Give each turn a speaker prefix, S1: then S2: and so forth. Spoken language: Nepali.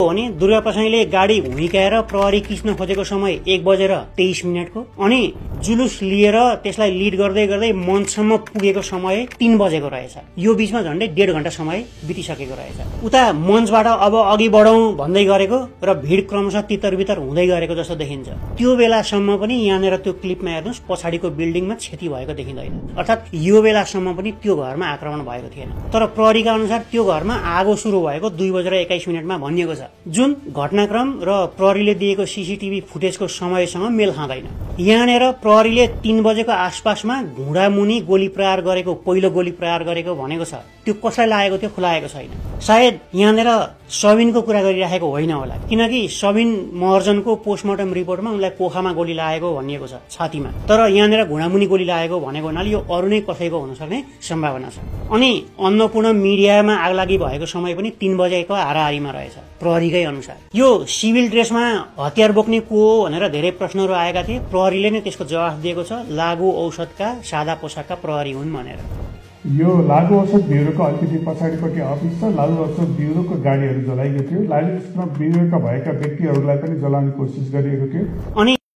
S1: भने दुर्गा पसाईले गाडी हुर्काएर प्रहरी खिच्न खोजेको समय 1:23 को अनि जुलुस लिएर त्यसलाई लिड गर्दै गर्दै मञ्चसम्म पुगेको समय 3 बजेको रहेछ। यो बीचमा झन्डै 1.5 घण्टा समय बितिसकेको रहेछ। उता मञ्चबाट अब अघि बढौं भन्दै गरेको र भिड क्रमशः तितर-बितर हुँदै गरेको जस्तो देखिन्छ। त्यो बेलासम्म पनि यहाँनेर त्यो क्लिपमा हेर्नुस् पछाडिको बिल्डिङमा क्षति भएको देखिँदैन। अर्थात् यो बेलासम्म पनि त्यो घरमा आक्रमण भएको थिएन। तर प्रहरीका अनुसार त्यो घरमा आगो सुरु भएको 2:21 मा भनिएको छ, जुन घटनाक्रम र प्रहरीले दिएको सीसीटीभी फुटेजको समयसँग मेल खाँदैन। यहाँनेर प्रहरीले 3 बजेको आसपासमा घुँडामुनि गोली प्रहार गरेको, पहिलो गोली प्रहार गरेको भनेको छ। त्यो कसलाई लागेको थियो खुलाएको छैन। सायद यहाँनेर सबिनको कुरा गरिराखेको होइन होला, किनकि सबिन महर्जनको पोस्टमार्टम रिपोर्टमा उनलाई पोखामा गोली लागेको भनिएको छ, छातीमा। तर यहाँनेर घुँडामुनि गोली लागेको भनेको हुनाले यो अरु नै कसैको हुन सक्ने सम्भावना छ। अनि अन्नपूर्ण मिडियामा आगलागी भएको समय पनि 3 बजेको हाराहारीमा रहेछ प्रहरीकै अनुसार। यो सिभिल ड्रेसमा हतियार बोक्ने को हो भनेर धेरै प्रश्नहरू आएका थिए। प्रहरीले नै त्यसको जवाफ दिएको छ, लागु औषधका सादा पोसाकका प्रहरी हुन् भनेर।
S2: यो लागु औषध ब्युरोको अलिकति पछाडिपट्टि अफिस छ। लागु औषध ब्युरोको गाडीहरू जलाइएको थियो। लागु औषध ब्युरोका भएका व्यक्तिहरूलाई पनि जलाउने कोसिस गरिएको थियो।
S1: अनि